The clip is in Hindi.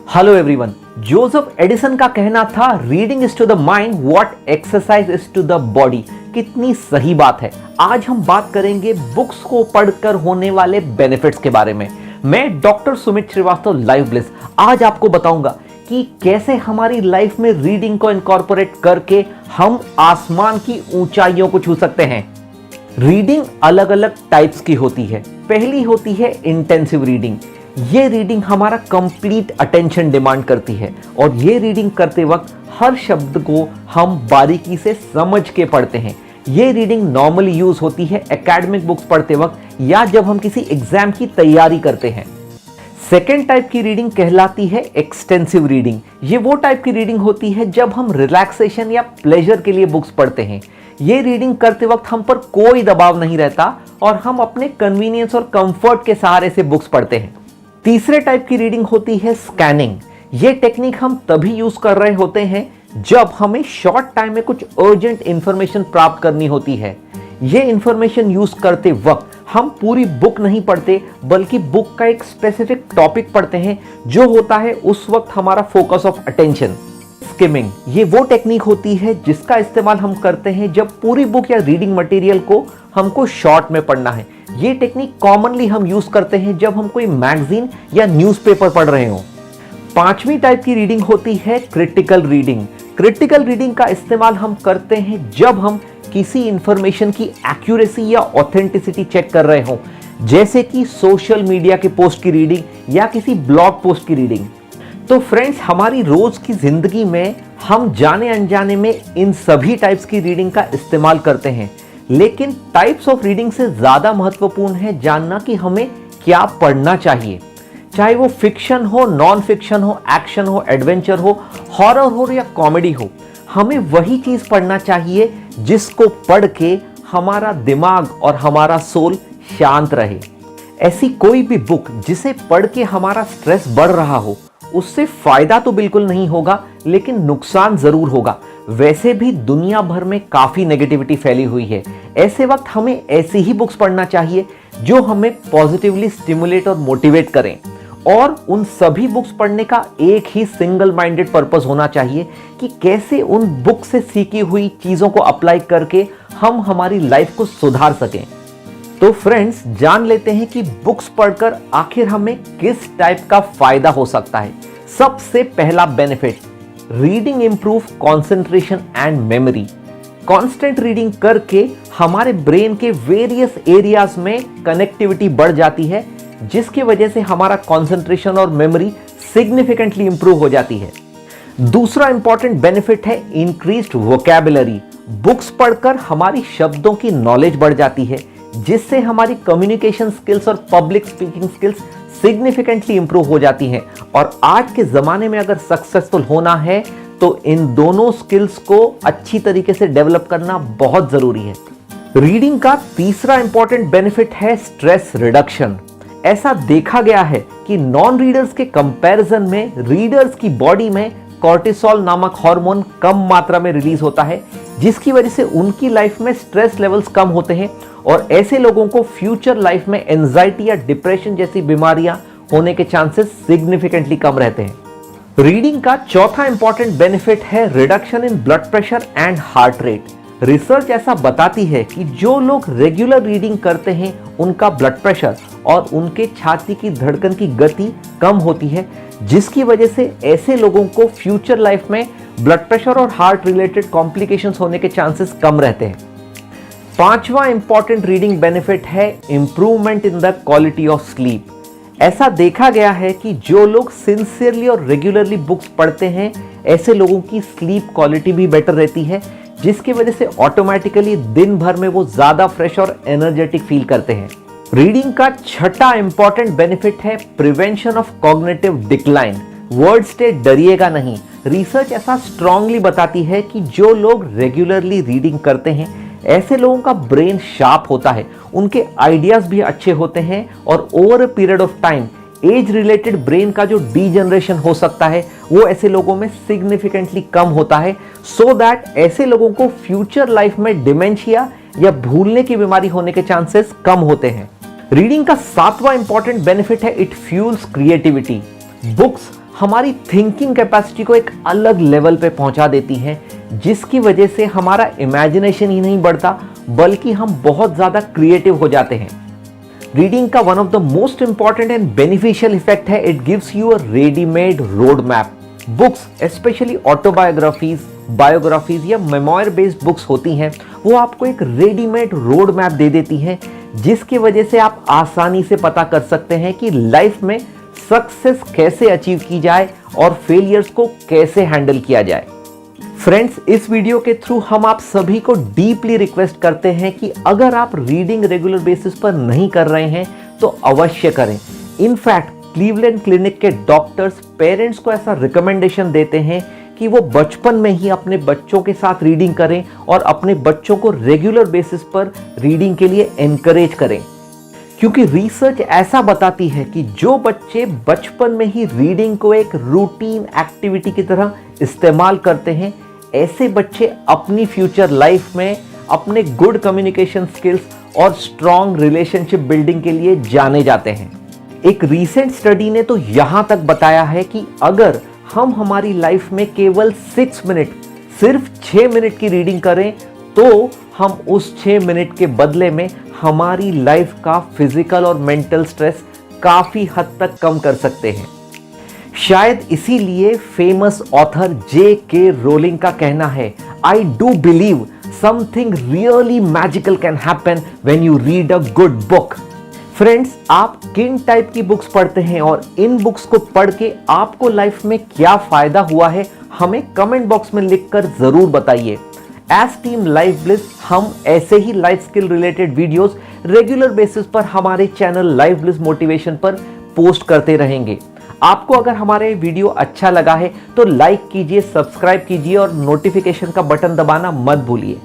Hello everyone. जोसेफ एडिसन का कहना था reading is to the mind what exercise is to the body. कितनी सही बात है। आज हम बात करेंगे बुक्स को पढ़कर होने वाले बेनिफिट्स के बारे में। मैं doctor Sumit Srivastava live bliss आज आपको बताऊंगा कि कैसे हमारी लाइफ में रीडिंग को इनकॉर्पोरेट करके हम आसमान की ऊंचाइयों को छू सकते हैं। रीडिंग अलग अलग टाइप्स की होती है। पहली होती है इंटेंसिव रीडिंग। ये रीडिंग हमारा कंप्लीट अटेंशन डिमांड करती है और ये रीडिंग करते वक्त हर शब्द को हम बारीकी से समझ के पढ़ते हैं। ये रीडिंग नॉर्मली यूज होती है एकेडमिक बुक्स पढ़ते वक्त या जब हम किसी एग्जाम की तैयारी करते हैं। सेकेंड टाइप की रीडिंग कहलाती है एक्सटेंसिव रीडिंग। ये वो टाइप की रीडिंग होती है जब हम रिलैक्सेशन या प्लेजर के लिए बुक्स पढ़ते हैं। ये रीडिंग करते वक्त हम पर कोई दबाव नहीं रहता और हम अपने कन्वीनियंस और कंफर्ट के सहारे से बुक्स पढ़ते हैं। तीसरे टाइप की रीडिंग होती है स्कैनिंग। ये टेक्निक हम तभी यूज कर रहे होते हैं जब हमें शॉर्ट टाइम में कुछ अर्जेंट इंफॉर्मेशन प्राप्त करनी होती है। ये इंफॉर्मेशन यूज करते वक्त हम पूरी बुक नहीं पढ़ते बल्कि बुक का एक स्पेसिफिक टॉपिक पढ़ते हैं जो होता है उस वक्त हमारा फोकस ऑफ अटेंशन। स्किमिंग ये वो टेक्निक होती है जिसका इस्तेमाल हम करते हैं जब पूरी बुक या रीडिंग मटेरियल को हमको शॉर्ट में पढ़ना है। ये टेक्निक कॉमनली हम यूज करते हैं जब हम कोई मैगजीन या न्यूज़पेपर पढ़ रहे हो। पांचवी टाइप की रीडिंग होती है क्रिटिकल रीडिंग। क्रिटिकल रीडिंग का इस्तेमाल हम करते हैं जब हम किसी इंफॉर्मेशन की एक्यूरेसी या ऑथेंटिसिटी चेक कर रहे हो, जैसे कि सोशल मीडिया के पोस्ट की रीडिंग या किसी ब्लॉग पोस्ट की रीडिंग। तो फ्रेंड्स, हमारी रोज की जिंदगी में हम जाने अनजाने में इन सभी टाइप्स की रीडिंग का इस्तेमाल करते हैं, लेकिन टाइप्स ऑफ रीडिंग से ज्यादा महत्वपूर्ण है जानना कि हमें क्या पढ़ना चाहिए। चाहे वो फिक्शन हो, नॉन फिक्शन हो, एक्शन हो, एडवेंचर हो, हॉरर हो या कॉमेडी हो, हमें वही चीज पढ़ना चाहिए जिसको पढ़ के हमारा दिमाग और हमारा सोल शांत रहे। ऐसी कोई भी बुक जिसे पढ़ के हमारा स्ट्रेस बढ़ रहा हो, उससे फायदा तो बिल्कुल नहीं होगा लेकिन नुकसान जरूर होगा। वैसे भी दुनिया भर में काफी नेगेटिविटी फैली हुई है। ऐसे वक्त हमें ऐसी ही बुक्स पढ़ना चाहिए जो हमें पॉजिटिवली स्टिमुलेट और मोटिवेट करें, और उन सभी बुक्स पढ़ने का एक ही सिंगल माइंडेड पर्पस होना चाहिए कि कैसे उन बुक से सीखी हुई चीजों को अप्लाई करके हम हमारी लाइफ को सुधार सकें। तो फ्रेंड्स, जान लेते हैं कि बुक्स पढ़कर आखिर हमें किस टाइप का फायदा हो सकता है। सबसे पहला benefit, reading improve concentration and memory. Constant reading करके हमारे ब्रेन के वेरियस एरियाज में कनेक्टिविटी बढ़ जाती है, जिसकी वजह से हमारा कंसंट्रेशन और मेमोरी सिग्निफिकेंटली इंप्रूव हो जाती है। दूसरा इंपॉर्टेंट बेनिफिट है इंक्रीज्ड वोकैबुलरी। बुक्स पढ़कर हमारी शब्दों की नॉलेज बढ़ जाती है, जिससे हमारी कम्युनिकेशन स्किल्स और public speaking skills significantly improve हो जाती हैं। और आज के ज़माने में अगर सक्सेसफुल होना है तो इन दोनों स्किल्स को अच्छी तरीके से डेवलप करना बहुत ज़रूरी है। रीडिंग का तीसरा इंपॉर्टेंट बेनिफिट है स्ट्रेस रिडक्शन। ऐसा देखा गया है कि नॉन रीडर्स के कंपैरिजन में रीडर्स की बॉडी में कॉर्टिसोल नामक हार्मोन कम मात्रा में रिलीज होता है, जिसकी वजह से उनकी लाइफ में स्ट्रेस लेवल्स कम होते हैं और ऐसे लोगों को फ्यूचर लाइफ में एंजाइटी या डिप्रेशन जैसी बीमारियां होने के चांसेस सिग्निफिकेंटली कम रहते हैं। रीडिंग का चौथा इंपॉर्टेंट बेनिफिट है reduction in blood pressure and heart rate. Research ऐसा बताती है कि जो लोग रेगुलर रीडिंग करते हैं उनका ब्लड प्रेशर और उनके छाती की धड़कन की गति कम होती है, जिसकी वजह से ऐसे लोगों को फ्यूचर लाइफ में ब्लड प्रेशर और हार्ट रिलेटेड कॉम्प्लिकेशंस होने के चांसेस कम रहते हैं। पांचवा इंपॉर्टेंट रीडिंग बेनिफिट है improvement in the quality of sleep. ऐसा देखा गया है कि जो लोग सिंसियरली और रेगुलरली बुक्स पढ़ते हैं, ऐसे लोगों की स्लीप क्वालिटी भी बेटर रहती है, जिसकी वजह से ऑटोमेटिकली दिन भर में वो ज्यादा फ्रेश और एनर्जेटिक फील करते हैं। रीडिंग का छठा इंपॉर्टेंट बेनिफिट है prevention of cognitive decline. Word से डरिएगा नहीं। रिसर्च ऐसा स्ट्रांगली बताती है कि जो लोग रेगुलरली रीडिंग करते हैं, ऐसे लोगों का ब्रेन शार्प होता है, उनके आइडियाज भी अच्छे होते हैं और over a period of time age related brain का जो डीजनरेशन हो सकता है वो ऐसे लोगों में सिग्निफिकेंटली कम होता है, सो दैट ऐसे लोगों को फ्यूचर लाइफ में डिमेंशिया या भूलने की बीमारी होने के चांसेस कम होते हैं। रीडिंग का सातवां इंपॉर्टेंट बेनिफिट है इट फ्यूल्स क्रिएटिविटी। बुक्स हमारी थिंकिंग कैपेसिटी को एक अलग लेवल पे पहुंचा देती हैं, जिसकी वजह से हमारा इमेजिनेशन ही नहीं बढ़ता बल्कि हम बहुत ज़्यादा क्रिएटिव हो जाते हैं। रीडिंग का one of the most important and beneficial effect है, it gives you a readymade road map. Books specially autobiographies, biographies या मेमोयर बेस्ड बुक्स होती हैं, वो आपको एक रेडीमेड रोड मैप दे देती हैं, जिसकी वजह से आप आसानी से पता कर सकते हैं कि लाइफ में सक्सेस कैसे अचीव की जाए और फेलियर्स को कैसे हैंडल किया जाए। फ्रेंड्स, इस वीडियो के थ्रू हम आप सभी को डीपली रिक्वेस्ट करते हैं कि अगर आप रीडिंग रेगुलर बेसिस पर नहीं कर रहे हैं तो अवश्य करें। इनफैक्ट क्लीवलैंड क्लिनिक के डॉक्टर्स पेरेंट्स को ऐसा रिकमेंडेशन देते हैं कि वो बचपन में ही अपने बच्चों के साथ रीडिंग करें और अपने बच्चों को रेगुलर बेसिस पर रीडिंग के लिए एनकरेज करें, क्योंकि रिसर्च ऐसा बताती है कि जो बच्चे बचपन में ही रीडिंग को एक रूटीन एक्टिविटी की तरह इस्तेमाल करते हैं, ऐसे बच्चे अपनी फ्यूचर लाइफ में अपने गुड कम्युनिकेशन स्किल्स और स्ट्रॉन्ग रिलेशनशिप बिल्डिंग के लिए जाने जाते हैं। एक रीसेंट स्टडी ने तो यहां तक बताया है कि अगर हम हमारी लाइफ में केवल 6 मिनट, सिर्फ 6 मिनट की रीडिंग करें तो हम उस 6 मिनट के बदले में हमारी लाइफ का फिजिकल और मेंटल स्ट्रेस काफी हद तक कम कर सकते हैं। शायद इसीलिए फेमस ऑथर J.K. रोलिंग का कहना है, I do believe something really magical can happen when you read a good book. Friends, आप किन टाइप की बुक्स पढ़ते हैं और इन बुक्स को पढ़ के आपको लाइफ में क्या फायदा हुआ है, हमें कमेंट बॉक्स में लिखकर जरूर बताइए। एज टीम लाइफ ब्लिस हम ऐसे ही life skill related videos regular basis पर हमारे चैनल लाइफ ब्लिस मोटिवेशन पर पोस्ट करते रहेंगे। आपको अगर हमारे वीडियो अच्छा लगा है तो लाइक कीजिए, सब्सक्राइब कीजिए और नोटिफिकेशन का बटन दबाना मत भूलिए।